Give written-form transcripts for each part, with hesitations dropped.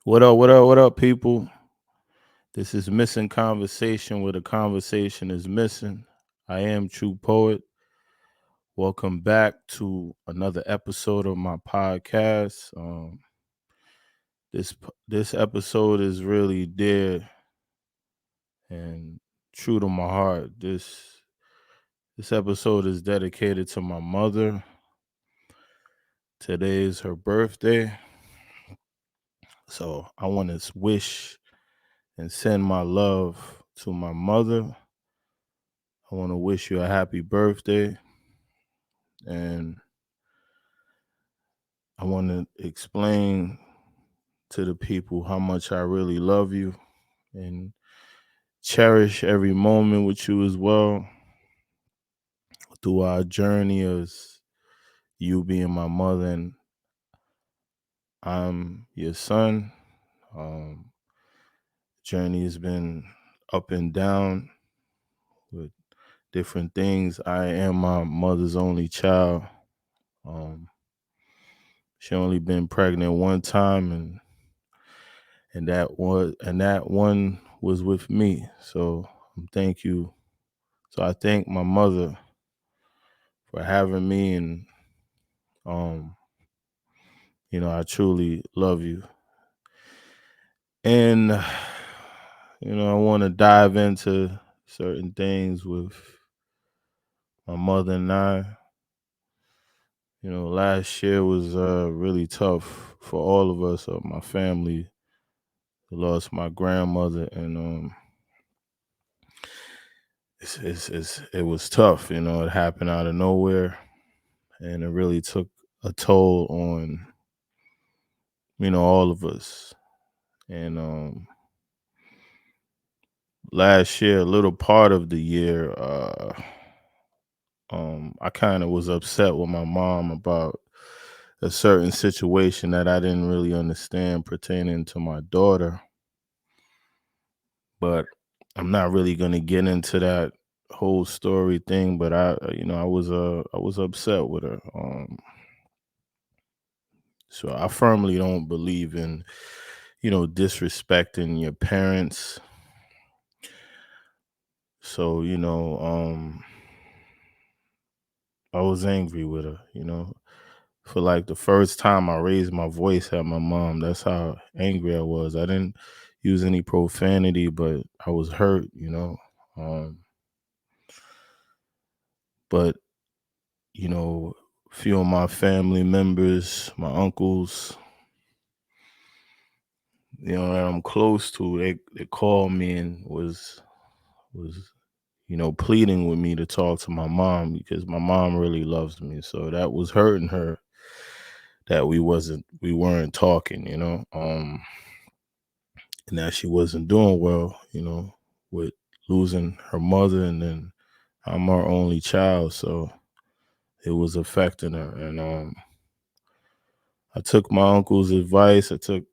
What up, what up, what up, people? This is Missing Conversation where the conversation is missing. I am True Poet. Welcome back to another episode of my podcast. This episode is really dear and true to my heart. This episode is dedicated to my mother. Today is her birthday. So I want to wish and send my love to my mother. I want to wish you a happy birthday, and I want to explain to the people how much I really love you and cherish every moment with you as well through our journey as you being my mother and I'm your son. Um, Journey has been up and down with different things. I am my mother's only child. Um, she only been pregnant one time, and that one was with me. So thank you. So I thank my mother for having me, and um, I truly love you. And I want to dive into certain things with my mother and I. Last year was really tough for all of us, my family. I lost my grandmother, and it was tough. It happened out of nowhere, and it really took a toll on all of us. And last year, a little part of the year, I kind of was upset with my mom about a certain situation that I didn't really understand pertaining to my daughter. But I'm not really gonna get into that whole story thing. But I was upset with her. So I firmly don't believe in disrespecting your parents. So I was angry with her. For like the first time I raised my voice at my mom. That's how angry I was. I didn't use any profanity, but I was hurt. Um, but you know, few of my family members, my uncles, that I'm close to, they called me and was pleading with me to talk to my mom because my mom really loves me. So that was hurting her that we weren't talking. And that she wasn't doing well, with losing her mother, and then I'm her only child, so it was affecting her. And I took my uncle's advice. I took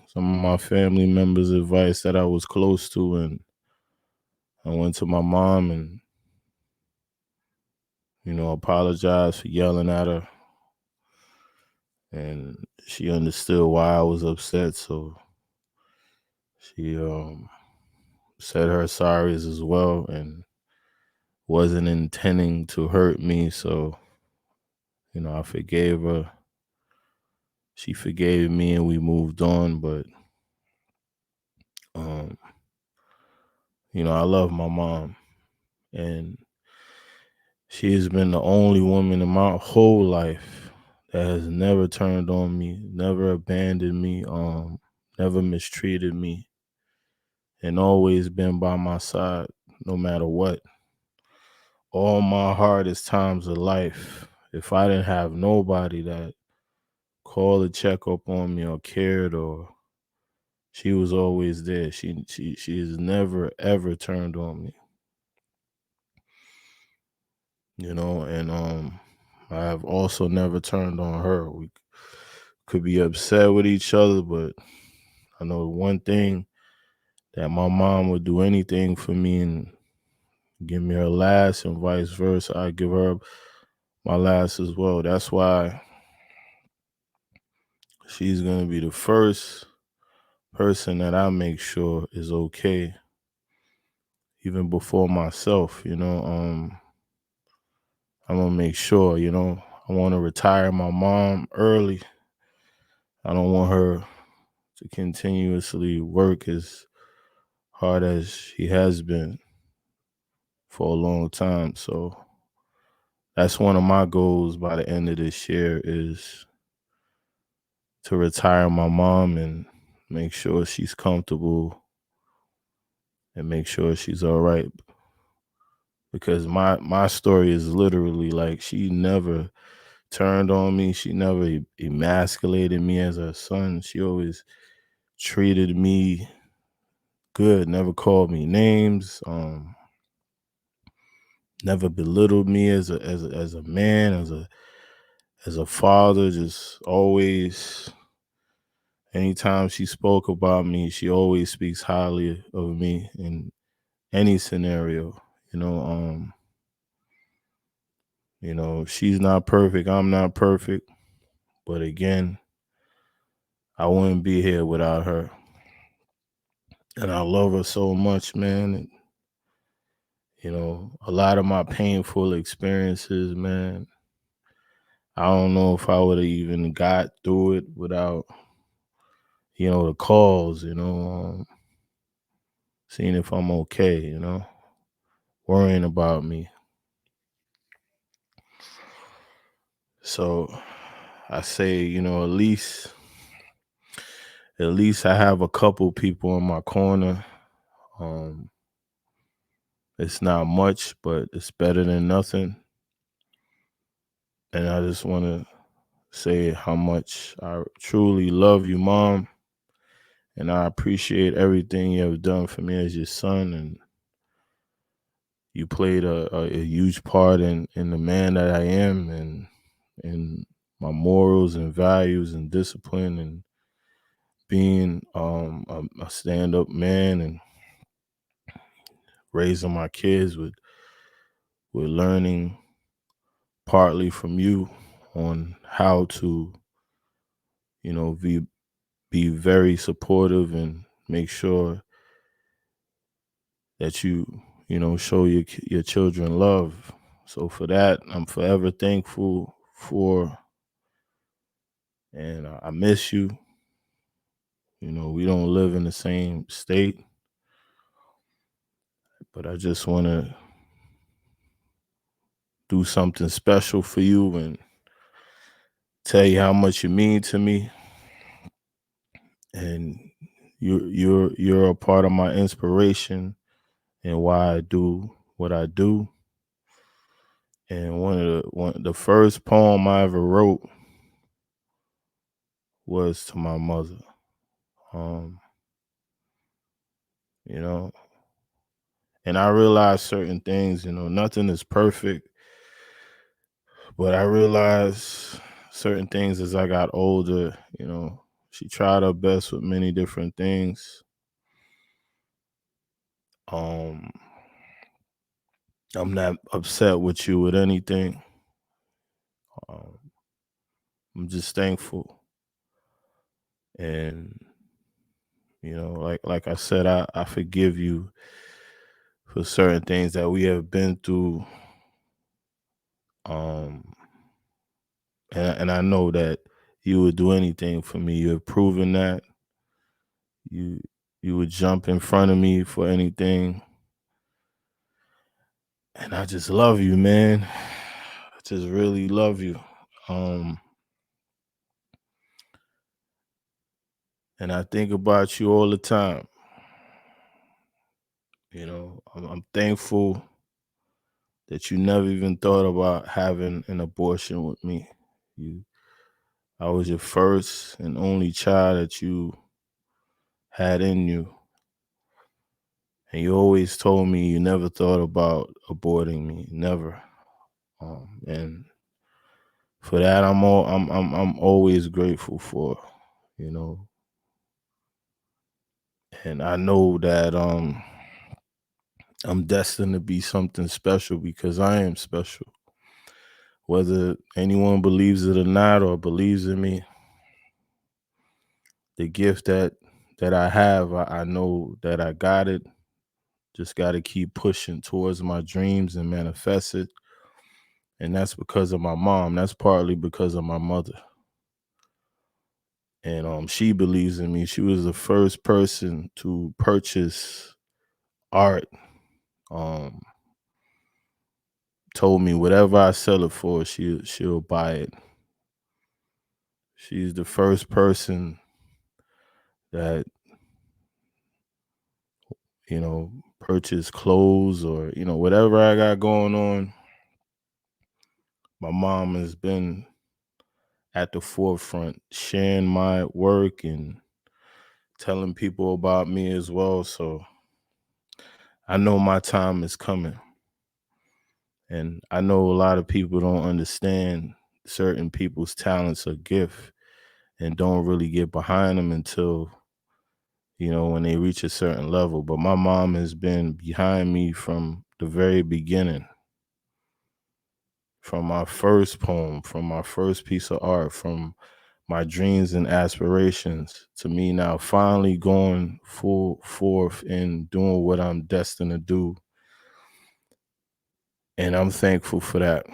some of my family members' advice that I was close to, and I went to my mom and apologized for yelling at her, and she understood why I was upset. So she said her sorries as well, and wasn't intending to hurt me. So I forgave her. She forgave me, and we moved on. But um, I love my mom, and she has been the only woman in my whole life that has never turned on me, never abandoned me, never mistreated me, and always been by my side no matter what. All my hardest times of life, if I didn't have nobody that called to check up on me or cared, or she was always there. She has never ever turned on me, and I have also never turned on her. We could be upset with each other, but I know one thing, that my mom would do anything for me and give me her last, and vice versa. I give her my last as well. That's why she's gonna be the first person that I make sure is okay, even before myself. I'm gonna make sure. I want to retire my mom early. I don't want her to continuously work as hard as she has been for a long time. So that's one of my goals by the end of this year, is to retire my mom and make sure she's comfortable and make sure she's all right. Because my story is literally like, she never turned on me. She never emasculated me as her son. She always treated me good, never called me names, never belittled me as a man, as a father. Just always, anytime she spoke about me, she always speaks highly of me in any scenario. You know, um, she's not perfect, I'm not perfect, but again, I wouldn't be here without her. And I love her so much, man. And, a lot of my painful experiences, man, I don't know if I would have even got through it without, the calls, seeing if I'm okay, worrying about me. So I say, at least I have a couple people in my corner. Um, it's not much, but it's better than nothing. And I just want to say how much I truly love you, Mom, and I appreciate everything you have done for me as your son. And you played a huge part in the man that I am, and in my morals and values and discipline, and being a stand-up man, and raising my kids with learning partly from you on how to, be very supportive and make sure that you show your children love. So for that, I'm forever thankful for, and I miss you. We don't live in the same state, but I just want to do something special for you and tell you how much you mean to me. And you're a part of my inspiration and why I do what I do. And the first poem I ever wrote was to my mother. Um, you know, and I realized certain things, nothing is perfect, but I realized certain things as I got older. She tried her best with many different things. Um, I'm not upset with you with anything. Um, I'm just thankful. And, like I said, I forgive you for certain things that we have been through. Um, and I know that you would do anything for me. You have proven that. You you would jump in front of me for anything. And I just love you, man. I just really love you. Um, and I think about you all the time. I'm thankful that you never even thought about having an abortion with me. You, I was your first and only child that you had in you. And you always told me you never thought about aborting me, never. And for that, I'm always grateful for, you know. And I know that I'm destined to be something special because I am special. Whether anyone believes it or not, or believes in me, the gift that I have, I know that I got it. Just got to keep pushing towards my dreams and manifest it. And that's because of my mom. That's partly because of my mother. And she believes in me. She was the first person to purchase art. Um, Told me whatever I sell it for, she'll buy it. She's the first person that, purchase clothes or, whatever I got going on. My mom has been at the forefront, sharing my work and telling people about me as well. So I know my time is coming. And I know a lot of people don't understand certain people's talents or gift and don't really get behind them until, when they reach a certain level. But my mom has been behind me from the very beginning, from my first poem, from my first piece of art, from my dreams and aspirations to me now finally going full forth and doing what I'm destined to do. And I'm thankful for that.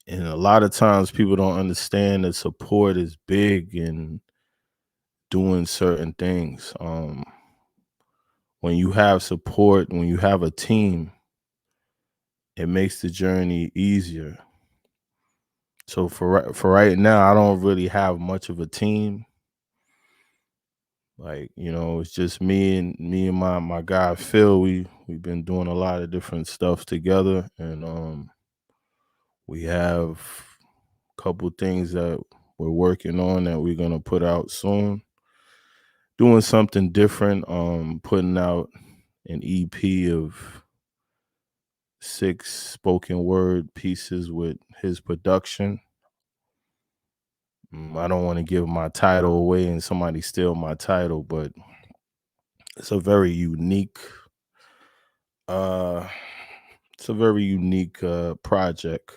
And a lot of times people don't understand that support is big in doing certain things. When you have support, when you have a team, it makes the journey easier. So for right now, I don't really have much of a team. Like, it's just me and my guy Phil. We've been doing a lot of different stuff together, and we have a couple things that we're working on that we're gonna put out soon. Doing something different, putting out an EP of 6 spoken word pieces with his production. I don't want to give my title away and somebody steal my title, but it's a very unique uh project.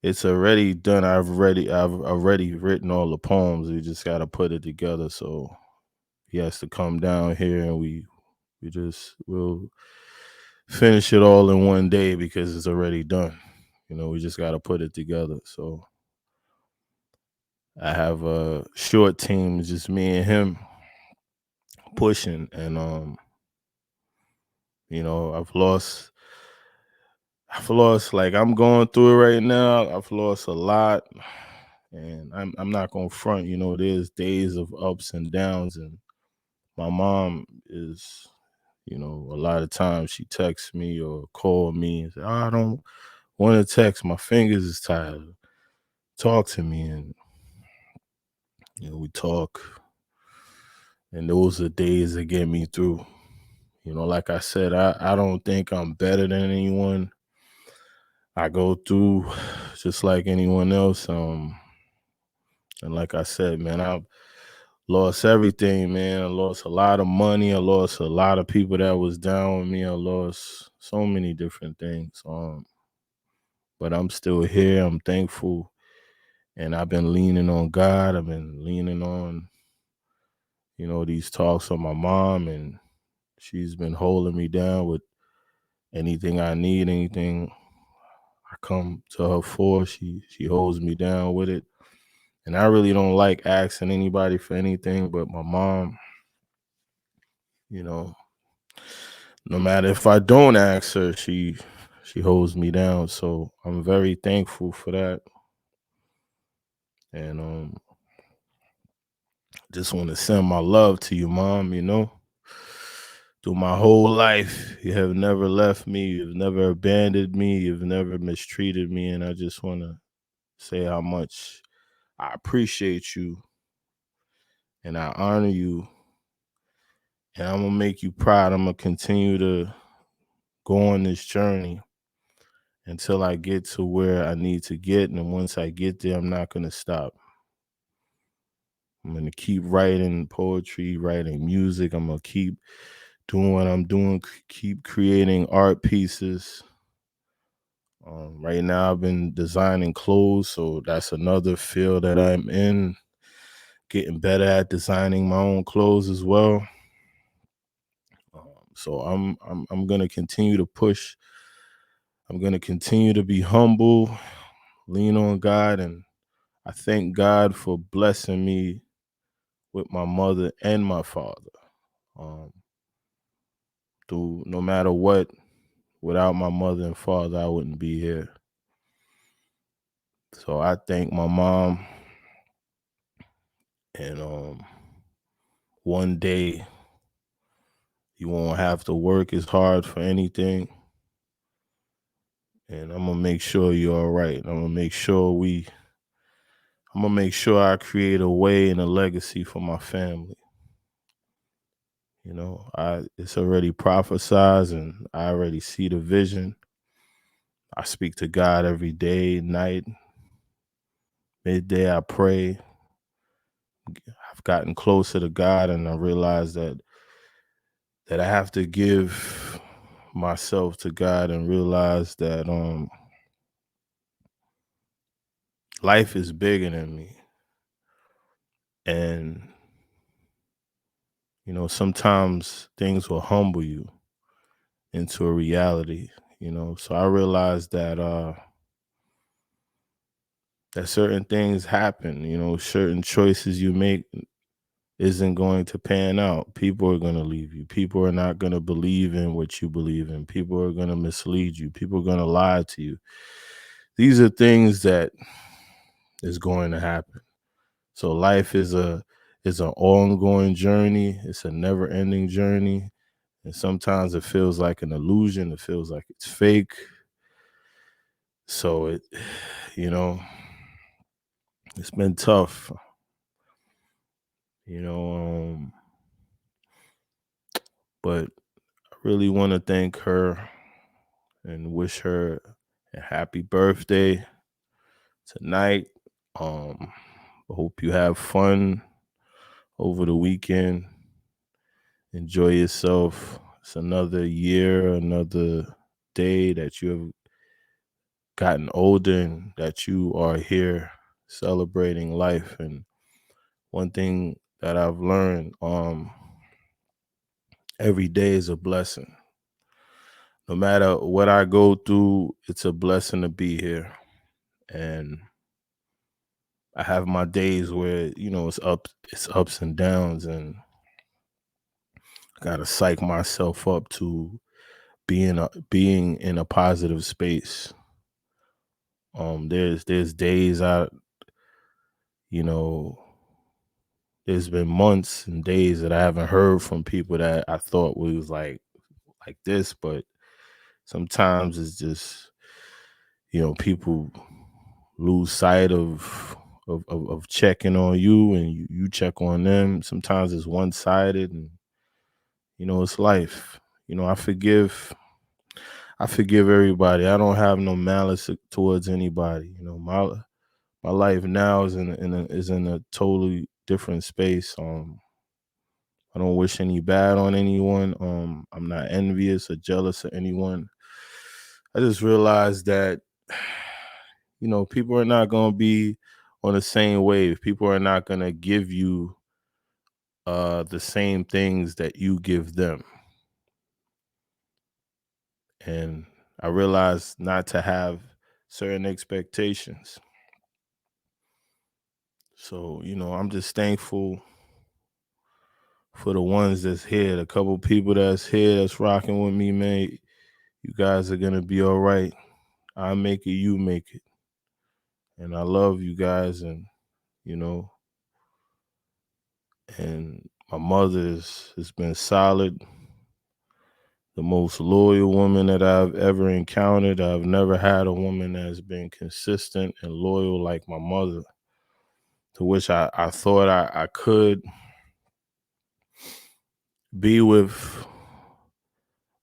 It's already done. I've already written all the poems. We just got to put it together. So he has to come down here and we'll finish it all in one day because it's already done. We just got to put it together. So I have a short team, just me and him pushing, and I've lost, like, I'm going through it right now. I've lost a lot, and I'm not gonna front. There's days of ups and downs, and my mom is, a lot of times she texts me or call me and say, "Oh, I don't want to text. My fingers is tired. Talk to me," and we talk, and those are days that get me through. Like I said, I don't think I'm better than anyone. I go through just like anyone else. And like I said, man, I've lost everything, man. I lost a lot of money. I lost a lot of people that was down with me. I lost so many different things. But I'm still here. I'm thankful. And I've been leaning on God. I've been leaning on, these talks with my mom, and she's been holding me down with anything I need, anything I come to her for. She holds me down with it. And I really don't like asking anybody for anything, but my mom, you know, no matter if I don't ask her, she holds me down. So I'm very thankful for that. And just want to send my love to you, Mom. Through my whole life, you have never left me, you've never abandoned me, you've never mistreated me, and I just want to say how much I appreciate you and I honor you, and I'm gonna make you proud. I'm gonna continue to go on this journey until I get to where I need to get. And once I get there, I'm not gonna stop. I'm gonna keep writing poetry, writing music. I'm gonna keep doing what I'm doing, keep creating art pieces. Right now, I've been designing clothes, so that's another field that I'm in. getting better at designing my own clothes as well. So I'm gonna continue to push. I'm gonna continue to be humble, lean on God, and I thank God for blessing me with my mother and my father. Um, through no matter what, without my mother and father, I wouldn't be here. So I thank my mom, and one day you won't have to work as hard for anything, and I'm gonna make sure you're all right. I'm gonna make sure I create a way and a legacy for my family. I it's already prophesized, and I already see the vision. I speak to God every day, night, midday. I pray. I've gotten closer to God, and I realize that I have to give myself to God and realize that life is bigger than me. And sometimes things will humble you into a reality. So I realized that certain things happen. Certain choices you make isn't going to pan out. People are going to leave you. People are not going to believe in what you believe in. People are going to mislead you. People are going to lie to you. These are things that is going to happen. So life is an ongoing journey. It's a never-ending journey. And sometimes it feels like an illusion. It feels like it's fake. So you know, it's been tough. You know, but I really want to thank her and wish her a happy birthday tonight. I hope you have fun over the weekend. Enjoy yourself. It's another year, another day that you have gotten older and that you are here celebrating life. And one thing that I've learned, every day is a blessing. No matter what I go through, it's a blessing to be here. And I have my days where, it's ups and downs, and I gotta psych myself up to being in a positive space. There's days you know, there's been months and days that I haven't heard from people that I thought was like this, but sometimes it's just, people lose sight of checking on you, and you check on them. Sometimes it's one sided, and it's life. I forgive everybody. I don't have no malice towards anybody. My life now is in a totally different space. I don't wish any bad on anyone. I'm not envious or jealous of anyone. I just realized that people are not gonna be on the same wave. People are not gonna give you the same things that you give them. And I realized not to have certain expectations. So, I'm just thankful for the ones that's here, the couple people that's here that's rocking with me, man. You guys are gonna be all right. I make it, you make it. And I love you guys, and you know, and my mother has been solid, the most loyal woman that I've ever encountered. I've never had a woman that's been consistent and loyal like my mother, to which I thought I could be with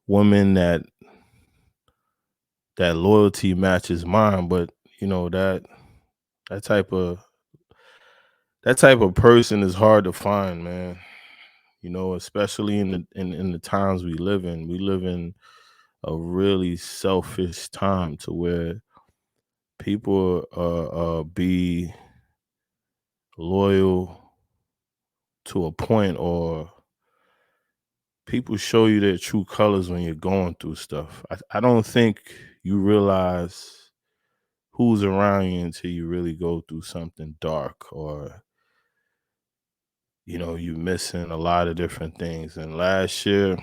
women that loyalty matches mine, but you know that that type of that type of person is hard to find, man. Especially in the times we live in. We live in a really selfish time to where people be loyal to a point, or people show you their true colors when you're going through stuff. I don't think you realize who's around you until you really go through something dark, or you missing a lot of different things. And last year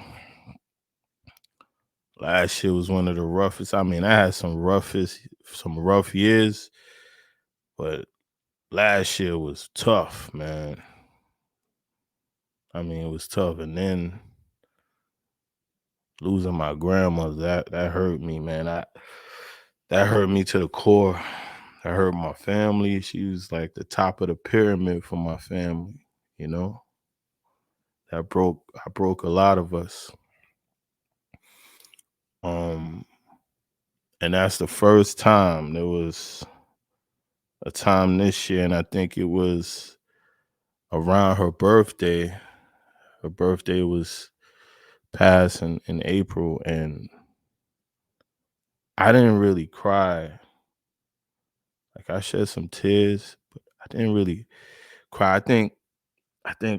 was one of the roughest. I mean, I had some rough years, but last year was tough, man. I mean, it was tough. And then losing my grandmother, that hurt me, man. That hurt me to the core. That hurt my family. She was like the top of the pyramid for my family, you know. I broke a lot of us. Um and that's the first time. There was a time this year, and I think it was around her birthday. Her birthday was passed in April, and I didn't really cry. Like, I shed some tears, but I didn't really cry. I think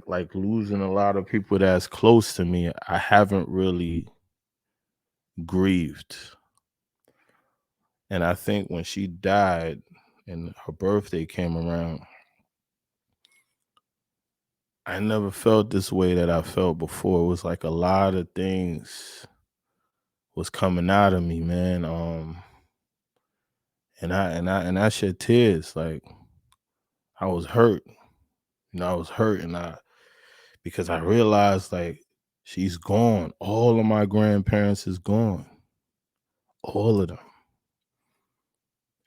like losing a lot of people that's close to me, I haven't really grieved. And I think when she died and her birthday came around, I never felt this way that I felt before. It was like a lot of things was coming out of me, man. And I shed tears. Like, I was hurt. I was hurt, and I because I realized, like, she's gone. All of my grandparents is gone. All of them.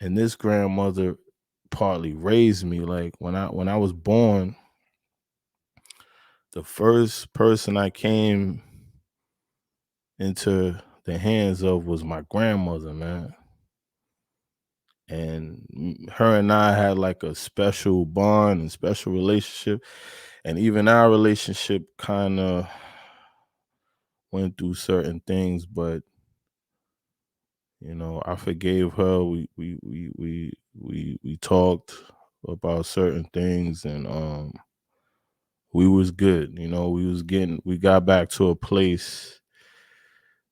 And this grandmother partly raised me. Like, when I was born, the first person I came into the hands of was my grandmother, man. And her and I had like a special bond and special relationship. And even our relationship kind of went through certain things, but I forgave her. We talked about certain things, and we was good. We got back to a place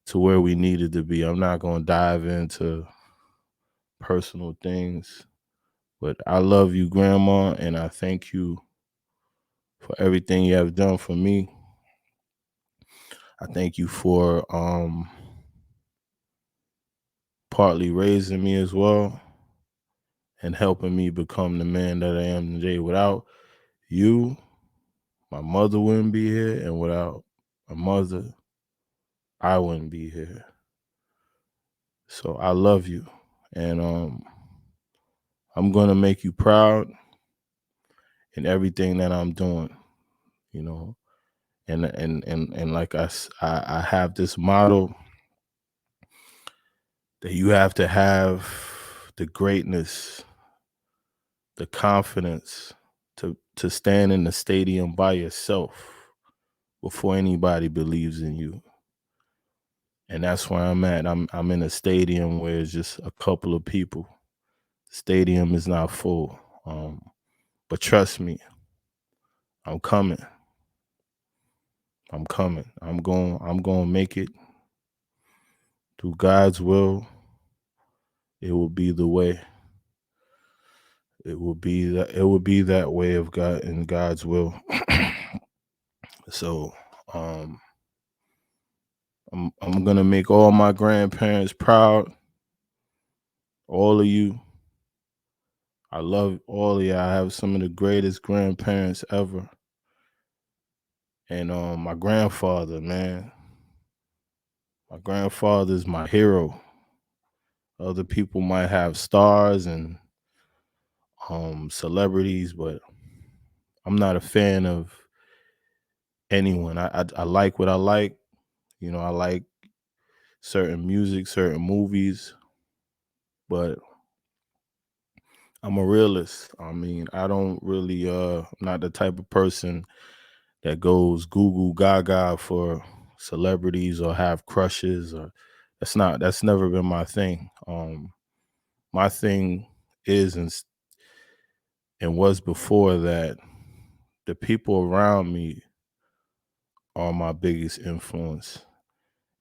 to where we needed to be. I'm not gonna dive into personal things, but I love you, Grandma, and I thank you for everything you have done for me. I thank you for partly raising me as well and helping me become the man that I am today. Without you, my mother wouldn't be here, and without my mother, I wouldn't be here. So I love you, and I'm gonna make you proud in everything that I'm doing. You know, and like I have this motto that you have to have the greatness, the confidence to stand in the stadium by yourself before anybody believes in you. And that's where I'm at. I'm in a stadium where it's just a couple of people. The stadium is not full. But trust me, I'm coming. I'm coming. I'm going to make it through God's will. It will be the way. It will be that way of God in God's will. So, I'm gonna make all my grandparents proud. All of you. I love all of you. I have some of the greatest grandparents ever. And my grandfather, man. My grandfather is my hero. Other people might have stars and celebrities, but I'm not a fan of anyone. I like what I like. I like certain music, certain movies, but I'm a realist. I mean, I don't really I'm not the type of person that goes Google Gaga for celebrities or have crushes, or that's never been my thing. My thing is and was before that the people around me are my biggest influence.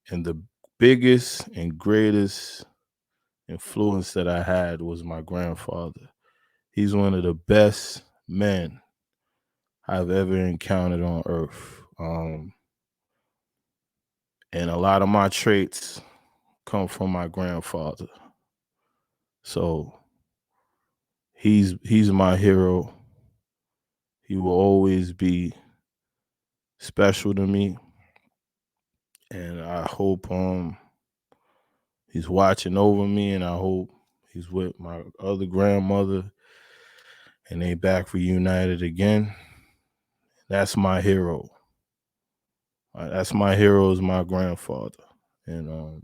And the biggest and greatest influence that I had was my grandfather. He's one of the best men I've ever encountered on earth. And a lot of my traits come from my grandfather. So he's my hero. He will always be special to me. And I hope he's watching over me, and I hope he's with my other grandmother and they back reunited again. That's my hero. That's my hero is my grandfather. And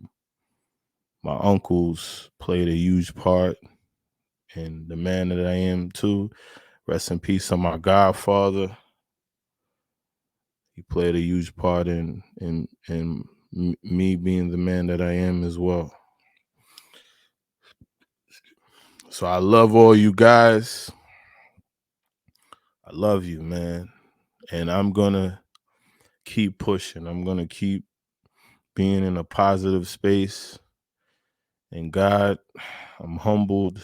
my uncles played a huge part in the man that I am too. Rest in peace on my godfather. He played a huge part in me being the man that I am as well. So I love all you guys. I love you, man. And I'm gonna keep pushing. I'm gonna keep being in a positive space. And God, I'm humbled.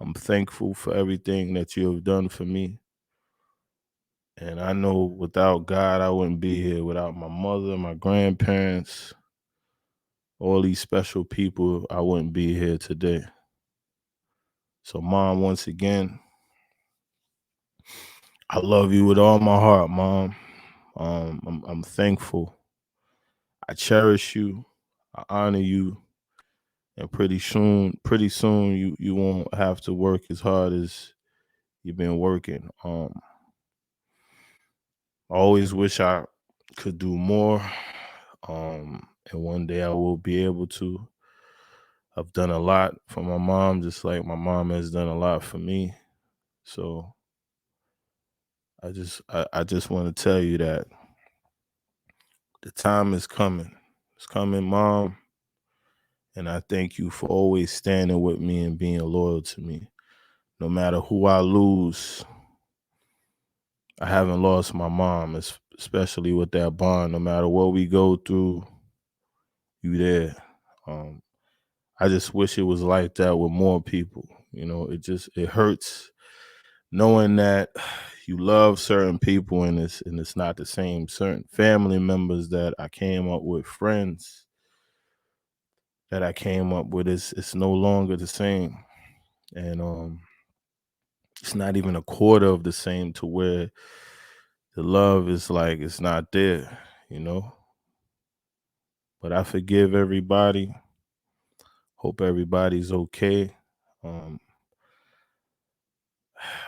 I'm thankful for everything that you have done for me. And I know without God, I wouldn't be here. Without my mother, my grandparents, all these special people, I wouldn't be here today. So, Mom, once again, I love you with all my heart, Mom. I'm thankful. I cherish you. I honor you. And pretty soon, you won't have to work as hard as you've been working. I always wish I could do more. And one day I will be able to. I've done a lot for my mom, just like my mom has done a lot for me. So I just want to tell you that the time is coming. It's coming, Mom. And I thank you for always standing with me and being loyal to me. No matter who I lose, I haven't lost my mom, especially with that bond. No matter what we go through, you there. I just wish it was like that with more people. You know, it hurts knowing that you love certain people and it's not the same. Certain family members that I came up with, friends that I came up with, it's no longer the same. And it's not even a quarter of the same to where the love is like it's not there, you know. But I forgive everybody. Hope everybody's okay. Um,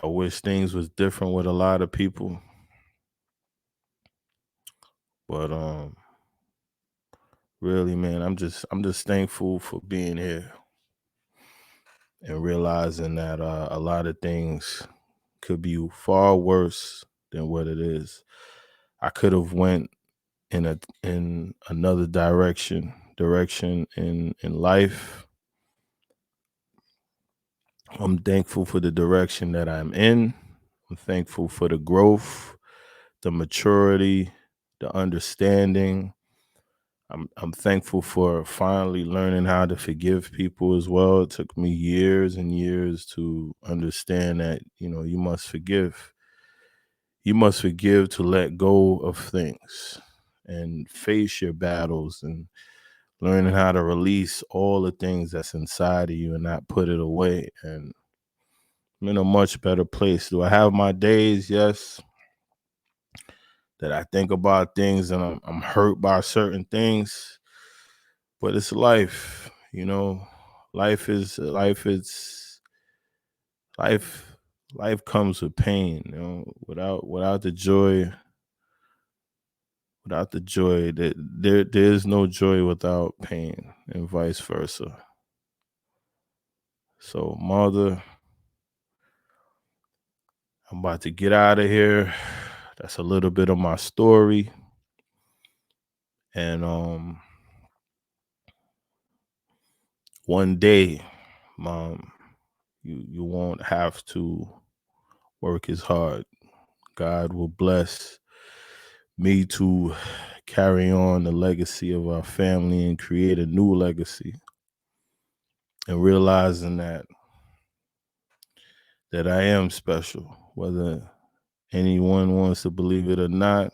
I wish things was different with a lot of people, but really, man, I'm just thankful for being here and realizing that a lot of things could be far worse than what it is. I could have went in another direction in life. I'm thankful for the direction that I'm in. I'm thankful for the growth, the maturity, the understanding. I'm thankful for finally learning how to forgive people as well. It took me years and years to understand that, you know, you must forgive. You must forgive to let go of things and face your battles and learning how to release all the things that's inside of you and not put it away. And I'm in a much better place. Do I have my days? Yes. That I think about things and I'm hurt by certain things, but it's life, you know. Life life comes with pain, you know. Without the joy, that there is no joy without pain, and vice versa. So, Mother, I'm about to get out of here. That's a little bit of my story. And one day, Mom, you won't have to work as hard. God will bless me to carry on the legacy of our family and create a new legacy. And realizing that I am special, whether anyone wants to believe it or not.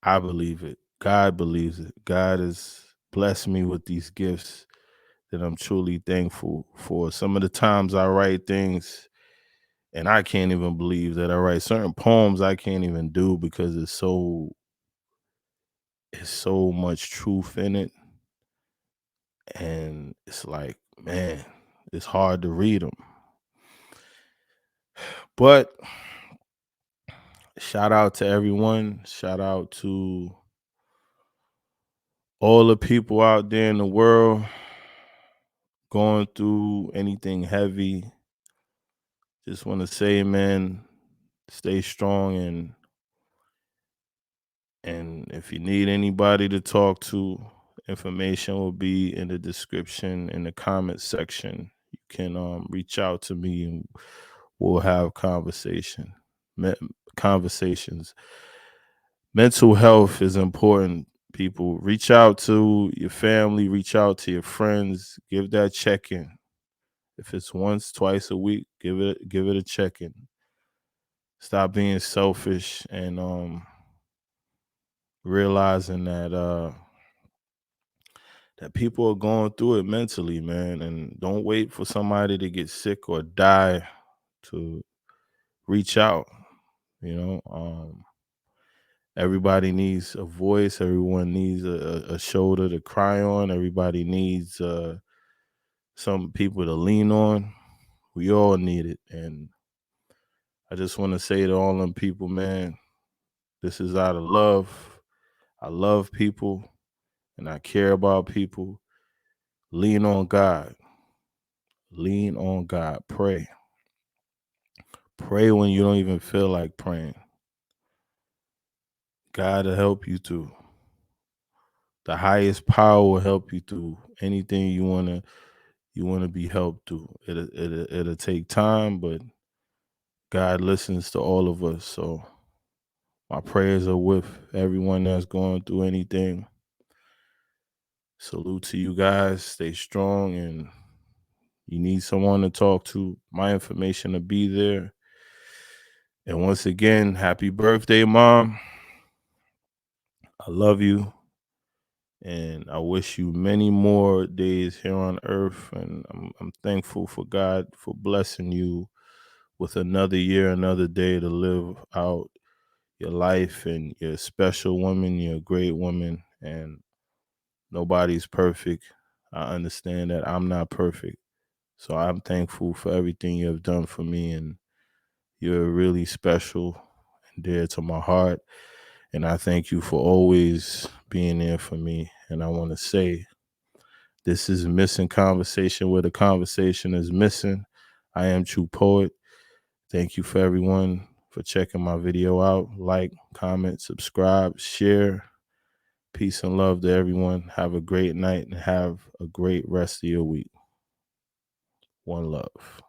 I believe it. God believes it. God has blessed me with these gifts that I'm truly thankful for. Some of the times I write things and I can't even believe that I write certain poems I can't even do because it's so much truth in it. And it's like, man, it's hard to read them. But shout out to everyone. Shout out to all the people out there in the world going through anything heavy. Just want to say, man, stay strong, and if you need anybody to talk to, information will be in the description in the comment section. You can reach out to me and we'll have conversations. Mental health is important, people. Reach out to your family, reach out to your friends, give that check-in. If it's once, twice a week, give it a check-in. Stop being selfish and realizing that people are going through it mentally, man, and don't wait for somebody to get sick or die to reach out. Everybody needs a voice. Everyone needs a shoulder to cry on. Everybody needs some people to lean on. We all need it. And I just want to say to all them people, man, this is out of love. I love people and I care about people. Lean on God. Lean on God. Pray. Pray when you don't even feel like praying. God will help you through. The highest power will help you through anything you wanna be helped through. It'll take time, but God listens to all of us. So my prayers are with everyone that's going through anything. Salute to you guys. Stay strong, and you need someone to talk to, my information will be there. And once again, happy birthday, Mom. I love you. And I wish you many more days here on earth. And I'm thankful for God for blessing you with another year, another day to live out your life. And you're a special woman. You're a great woman. And nobody's perfect. I understand that I'm not perfect. So I'm thankful for everything you have done for me. And you're really special and dear to my heart. And I thank you for always being there for me. And I want to say, this is Missing Conversation, where the conversation is missing. I am True Poet. Thank you for everyone for checking my video out. Like, comment, subscribe, share. Peace and love to everyone. Have a great night and have a great rest of your week. One love.